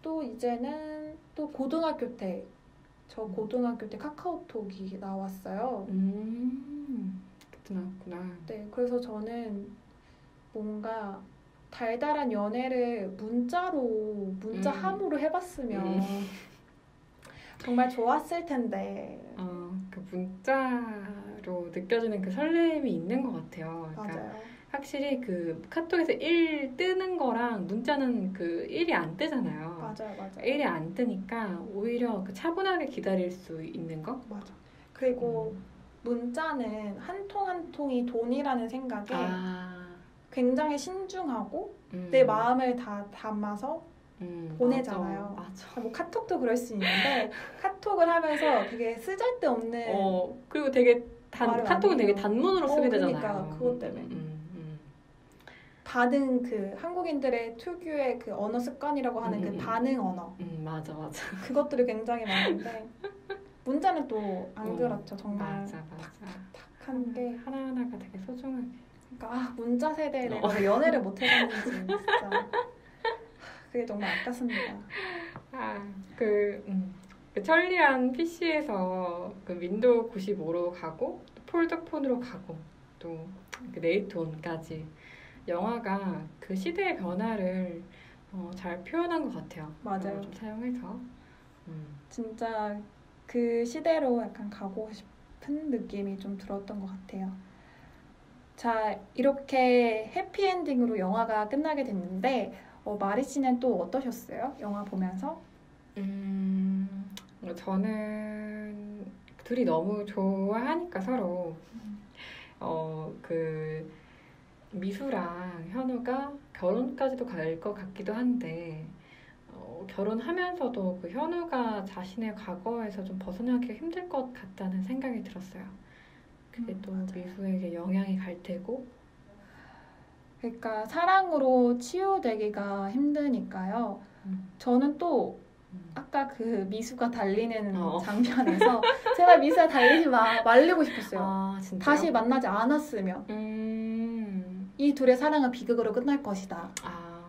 Speaker 1: 또 이제는 또 고등학교 때 저 고등학교 때 카카오톡이 나왔어요.
Speaker 2: 그때 나왔구나.
Speaker 1: 네, 그래서 저는 뭔가 달달한 연애를 문자함으로 해봤으면 정말 좋았을 텐데.
Speaker 2: 그 문자로 느껴지는 그 설렘이 있는 것 같아요. 그러니까
Speaker 1: 맞아요.
Speaker 2: 확실히 그 카톡에서 1 뜨는 거랑 문자는 그 1이 안 뜨잖아요.
Speaker 1: 맞아요.
Speaker 2: 1이 안 뜨니까 오히려 그 차분하게 기다릴 수 있는 거?
Speaker 1: 맞아. 그리고 문자는 한 통 한 통이 돈이라는 생각에 굉장히 신중하고 내 마음을 다 담아서 보내잖아요.
Speaker 2: 맞아.
Speaker 1: 뭐 카톡도 그럴 수 있는데 카톡을 하면서 되게 쓰잘데없는
Speaker 2: 그리고 되게 카톡은 되게 단문으로 쓰게 되잖아요.
Speaker 1: 그러니까 그것 때문에 반응 그 한국인들의 특유의 그 언어 습관이라고 하는 그 반응 언어
Speaker 2: 맞아
Speaker 1: 그것들이 굉장히 많은데 문자는 또 안 그렇죠. 정말
Speaker 2: 맞아.
Speaker 1: 탁탁한 게
Speaker 2: 하나하나가 되게 소중하게.
Speaker 1: 그러니까 문자 세대에 내가 연애를 못 해봤는지 진짜 그게 정말 아깝습니다.
Speaker 2: 그 천리안 PC에서 그 윈도우 95로 가고 또 폴더폰으로 가고 또 그 네이트온까지 영화가 그 시대의 변화를 잘 표현한 것 같아요.
Speaker 1: 맞아요.
Speaker 2: 좀 사용해서
Speaker 1: 진짜 그 시대로 약간 가고 싶은 느낌이 좀 들었던 것 같아요. 자, 이렇게 해피엔딩으로 영화가 끝나게 됐는데 마리 씨는 또 어떠셨어요? 영화 보면서?
Speaker 2: 저는 둘이 너무 좋아하니까 서로 그 미수랑 현우가 결혼까지도 갈 것 같기도 한데 결혼하면서도 그 현우가 자신의 과거에서 좀 벗어나기가 힘들 것 같다는 생각이 들었어요. 그게 또
Speaker 1: 맞아요.
Speaker 2: 미수에게 영향이 갈 테고.
Speaker 1: 그러니까 사랑으로 치유되기가 힘드니까요. 저는 또 아까 그 미수가 달리는 장면에서 제발 미수야 달리지 마 말리고 싶었어요.
Speaker 2: 진짜요?
Speaker 1: 다시 만나지 않았으면 이 둘의 사랑은 비극으로 끝날 것이다.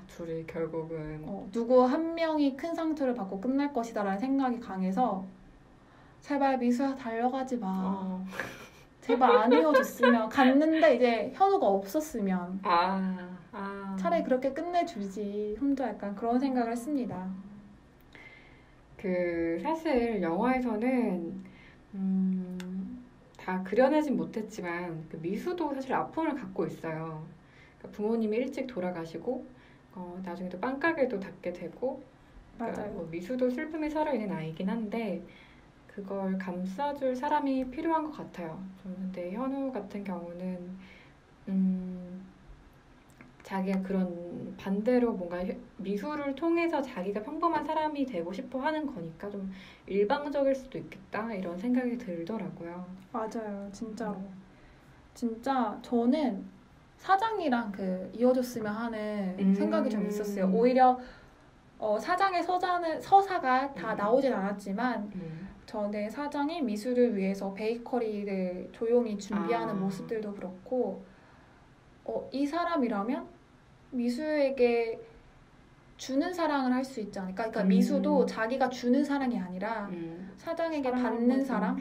Speaker 2: 둘이 결국은
Speaker 1: 누구 한 명이 큰 상처를 받고 끝날 것이다 라는 생각이 강해서 제발 미수야 달려가지 마. 제발 안 헤어졌으면 갔는데 이제 현우가 없었으면 차라리 그렇게 끝내주지. 혼자 약간 그런 생각을 했습니다.
Speaker 2: 그 사실 영화에서는 다 그려내진 못했지만 그 미수도 사실 아픔을 갖고 있어요. 그러니까 부모님이 일찍 돌아가시고 나중에 또 빵가게도 닫게 되고 그러니까
Speaker 1: 맞아요.
Speaker 2: 미수도 슬픔이 살아있는 아이긴 한데 그걸 감싸줄 사람이 필요한 것 같아요. 근데 현우 같은 경우는 자기가 그런 반대로 뭔가 미술을 통해서 자기가 평범한 사람이 되고 싶어 하는 거니까 좀 일방적일 수도 있겠다 이런 생각이 들더라고요.
Speaker 1: 맞아요. 진짜로. 진짜 저는 사장이랑 그 이어졌으면 하는 생각이 좀 있었어요. 오히려 사장의 서사가 다 나오진 않았지만 전에 사장이 미술을 위해서 베이커리를 조용히 준비하는 모습들도 그렇고 이 사람이라면 미수에게 주는 사랑을 할 수 있지 않을까? 그러니까 미수도 자기가 주는 사랑이 아니라 사장에게 받는 사랑?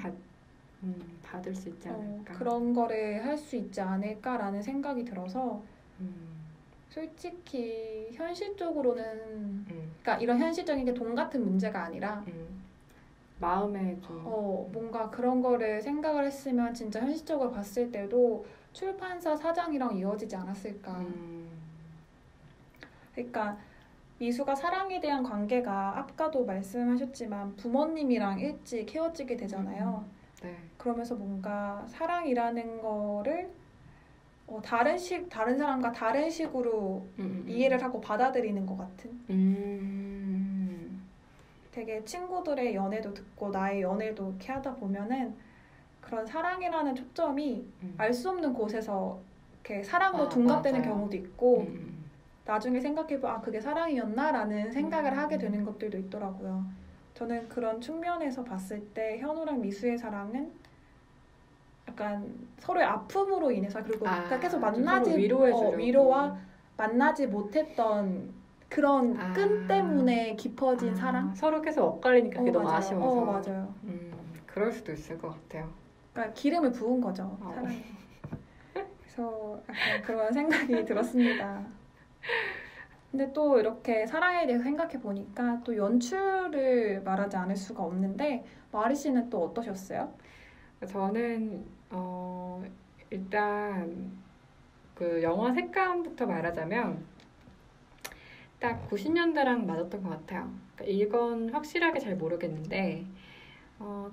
Speaker 2: 받을 수 있지 않을까?
Speaker 1: 그런 거를 할 수 있지 않을까라는 생각이 들어서 솔직히 현실적으로는 그러니까 이런 현실적인 게 돈 같은 문제가 아니라
Speaker 2: 마음에 좀
Speaker 1: 뭔가 그런 거를 생각을 했으면 진짜 현실적으로 봤을 때도 출판사 사장이랑 이어지지 않았을까. 그러니까 미수가 사랑에 대한 관계가 아까도 말씀하셨지만 부모님이랑 일찍 헤어지게 되잖아요.
Speaker 2: 네.
Speaker 1: 그러면서 뭔가 사랑이라는 거를 다른 사람과 다른 식으로 이해를 하고 받아들이는 것 같은. 되게 친구들의 연애도 듣고 나의 연애도 이렇게 하다 보면은 그런 사랑이라는 초점이 알 수 없는 곳에서 이렇게 사랑으로 둔갑되는
Speaker 2: 맞아요.
Speaker 1: 경우도 있고 나중에 생각해보면 그게 사랑이었나라는 생각을 하게 되는 것들도 있더라고요. 저는 그런 측면에서 봤을 때 현우랑 미수의 사랑은 약간 서로의 아픔으로 인해서 그리고 그러니까 계속 만나지 위로와 만나지 못했던 그런 끈 때문에 깊어진 사랑?
Speaker 2: 서로 계속 엇갈리니까 그게 너무
Speaker 1: 맞아요.
Speaker 2: 아쉬워서.
Speaker 1: 맞아요.
Speaker 2: 그럴 수도 있을 것 같아요.
Speaker 1: 그러니까 기름을 부은 거죠, 사랑에. 그래서 약간 그런 생각이 들었습니다. 근데 또 이렇게 사랑에 대해서 생각해 보니까 또 연출을 말하지 않을 수가 없는데 마리 씨는 또 어떠셨어요?
Speaker 2: 저는 일단 그 영화 색감부터 말하자면 딱 90년대랑 맞았던 것 같아요. 그러니까 이건 확실하게 잘 모르겠는데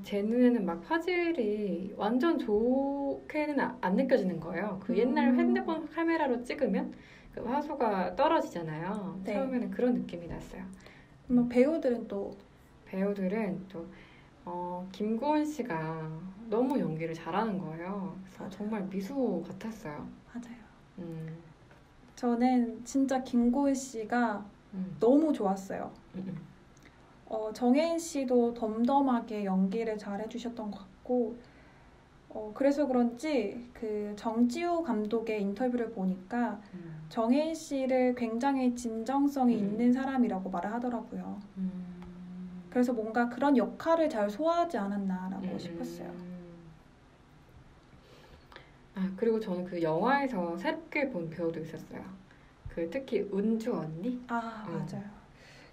Speaker 2: 제 눈에는 막 화질이 완전 좋게는 안 느껴지는 거예요. 그 옛날 핸드폰 카메라로 찍으면 그 화소가 떨어지잖아요.
Speaker 1: 네.
Speaker 2: 처음에는 그런 느낌이 났어요.
Speaker 1: 배우들은 또
Speaker 2: 김고은 씨가 너무 연기를 잘하는 거예요. 그래서
Speaker 1: 맞아요.
Speaker 2: 정말 미수 같았어요.
Speaker 1: 맞아요. 저는 진짜 김고은 씨가 너무 좋았어요. 정혜인 씨도 덤덤하게 연기를 잘 해주셨던 것 같고 그래서 그런지 그 정지우 감독의 인터뷰를 보니까 정혜인 씨를 굉장히 진정성이 있는 사람이라고 말을 하더라고요. 그래서 뭔가 그런 역할을 잘 소화하지 않았나라고 싶었어요.
Speaker 2: 그리고 저는 그 영화에서 새롭게 본 배우도 있었어요. 그 특히 은주 언니?
Speaker 1: 맞아요.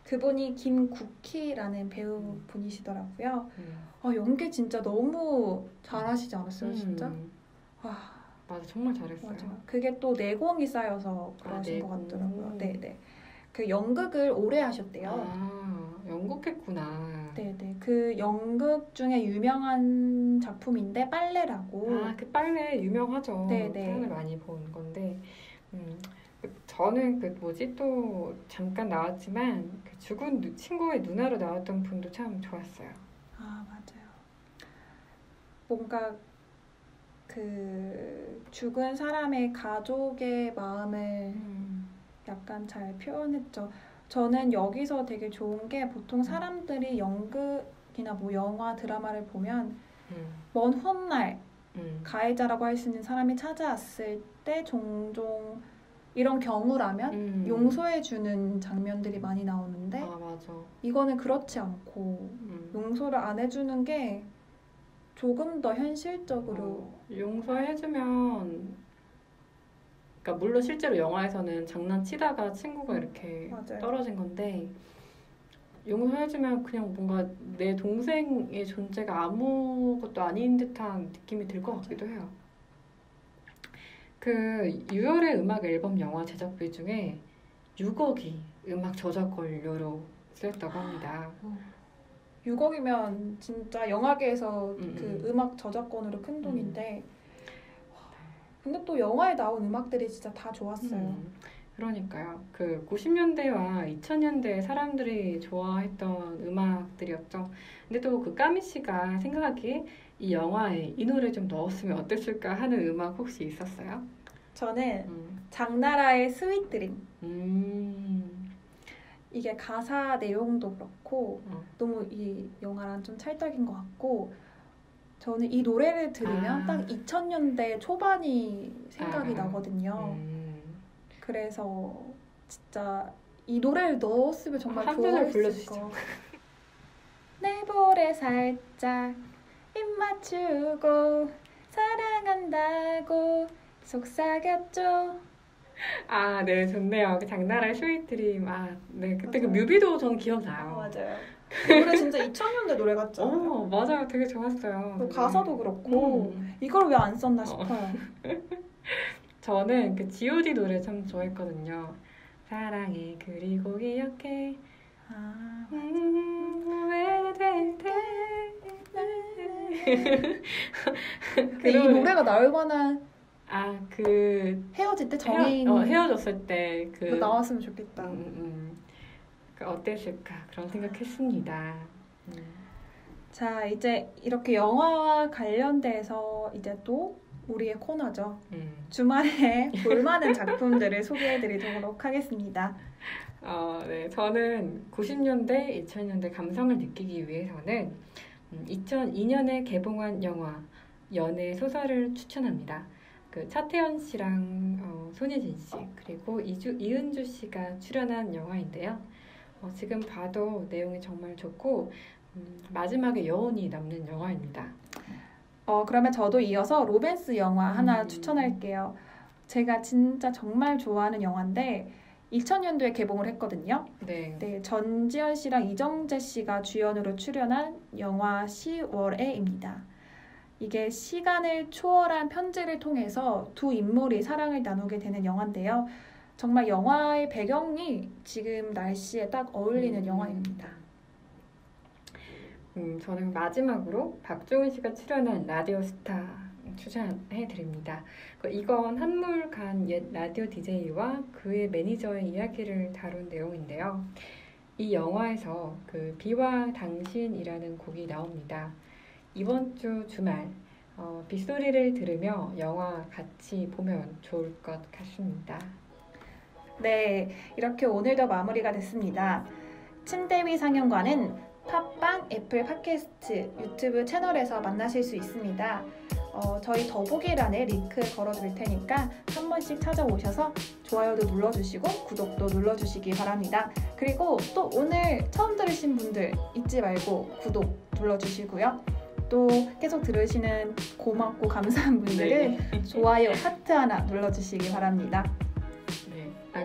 Speaker 1: 그분이 김국희라는 배우분이시더라고요. 연기 진짜 너무 잘하시지 않았어요, 진짜?
Speaker 2: 맞아, 정말 잘했어요.
Speaker 1: 맞아. 그게 또 내공이 쌓여서 그러신 것 같더라고요. 네네. 그 연극을 오래 하셨대요.
Speaker 2: 연극했구나.
Speaker 1: 네네. 그 연극 중에 유명한 작품인데 빨래라고.
Speaker 2: 그 빨래 유명하죠.
Speaker 1: 네네.
Speaker 2: 사람을 많이 본 건데. 저는 또 잠깐 나왔지만 그 죽은 친구의 누나로 나왔던 분도 참 좋았어요.
Speaker 1: 맞아요. 뭔가 그 죽은 사람의 가족의 마음을 약간 잘 표현했죠. 저는 여기서 되게 좋은 게 보통 사람들이 연극이나 뭐 영화, 드라마를 보면 먼 훗날 가해자라고 할 수 있는 사람이 찾아왔을 때 종종 이런 경우라면 용서해주는 장면들이 많이 나오는데
Speaker 2: 맞아.
Speaker 1: 이거는 그렇지 않고 용서를 안 해주는 게 조금 더 현실적으로
Speaker 2: 용서해주면 그러니까 물론 실제로 영화에서는 장난치다가 친구가 이렇게
Speaker 1: 맞아요.
Speaker 2: 떨어진 건데 용서해주면 그냥 뭔가 내 동생의 존재가 아무것도 아닌 듯한 느낌이 들 것 같기도 해요. 그 6월의 음악 앨범 영화 제작비 중에 6억이 음악 저작권료로 쓰였다고 합니다.
Speaker 1: 6억이면 진짜 영화계에서 그 음악 저작권으로 큰 돈인데 근데 또 영화에 나온 음악들이 진짜 다 좋았어요.
Speaker 2: 그러니까요. 그 90년대와 2000년대 사람들이 좋아했던 음악들이었죠. 근데 또 그 까미 씨가 생각하기에 이 영화에 이 노래 좀 넣었으면 어땠을까 하는 음악 혹시 있었어요?
Speaker 1: 저는 장나라의 스윗 드림. 이게 가사 내용도 그렇고 너무 이 영화랑 좀 찰떡인 것 같고 저는 이 노래를 들으면 딱 2000년대 초반이 생각이 나거든요. 그래서 진짜 이 노래를 넣었으면 정말 좋았을 거. 내 볼에 살짝 입 맞추고 사랑한다고 속삭였죠.
Speaker 2: 네, 좋네요. 그 장나라의 스윗 드림. 네, 그때 맞아요. 그 뮤비도 전 기억나요.
Speaker 1: 맞아요. 노래 진짜 2000년대 노래 같잖아요.
Speaker 2: 맞아요. 되게 좋았어요.
Speaker 1: 가사도 그렇고 이걸 왜 안 썼나 싶어요.
Speaker 2: 저는 그 G.O.D 노래 참 좋아했거든요. 사랑해 그리고 기억해.
Speaker 1: 이 노래가 나올 만한 헤어질 때 정해인
Speaker 2: 헤어졌을 때
Speaker 1: 그거 나왔으면 좋겠다.
Speaker 2: 어땠을까 그런 생각했습니다.
Speaker 1: 자, 이제 이렇게 영화와 관련돼서 이제 또 우리의 코너죠. 주말에 볼만한 작품들을 소개해드리도록 하겠습니다.
Speaker 2: 네, 저는 90년대, 2000년대 감성을 느끼기 위해서는 2002년에 개봉한 영화 연애 소설을 추천합니다. 그 차태현 씨랑 손예진 씨 그리고 이은주 씨가 출연한 영화인데요. 지금 봐도 내용이 정말 좋고 마지막에 여운이 남는 영화입니다.
Speaker 1: 그러면 저도 이어서 로맨스 영화 하나 추천할게요. 제가 진짜 정말 좋아하는 영화인데 2000년도에 개봉을 했거든요.
Speaker 2: 네,
Speaker 1: 전지현 씨랑 이정재 씨가 주연으로 출연한 영화 10월에입니다. 이게 시간을 초월한 편지를 통해서 두 인물이 사랑을 나누게 되는 영화인데요. 정말 영화의 배경이 지금 날씨에 딱 어울리는 영화입니다.
Speaker 2: 저는 마지막으로 박종훈 씨가 출연한 라디오스타 추천해드립니다. 이건 한물간 옛 라디오 DJ와 그의 매니저의 이야기를 다룬 내용인데요. 이 영화에서 그 비와 당신이라는 곡이 나옵니다. 이번 주 주말 빗소리를 들으며 영화 같이 보면 좋을 것 같습니다.
Speaker 1: 네, 이렇게 오늘도 마무리가 됐습니다. 침대 위 상영관은 팟빵, 애플 팟캐스트, 유튜브 채널에서 만나실 수 있습니다. 저희 더보기란에 링크 걸어둘 테니까 한 번씩 찾아오셔서 좋아요도 눌러주시고 구독도 눌러주시기 바랍니다. 그리고 또 오늘 처음 들으신 분들 잊지 말고 구독 눌러주시고요. 또 계속 들으시는 고맙고 감사한 분들은 좋아요, 하트 하나 눌러주시기 바랍니다.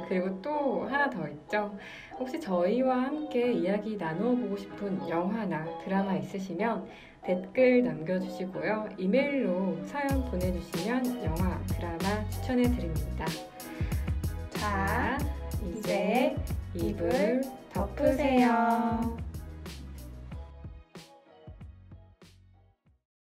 Speaker 2: 그리고 또 하나 더 있죠. 혹시 저희와 함께 이야기 나누어보고 싶은 영화나 드라마 있으시면 댓글 남겨주시고요. 이메일로 사연 보내주시면 영화, 드라마 추천해드립니다.
Speaker 1: 자, 이제 이불 덮으세요.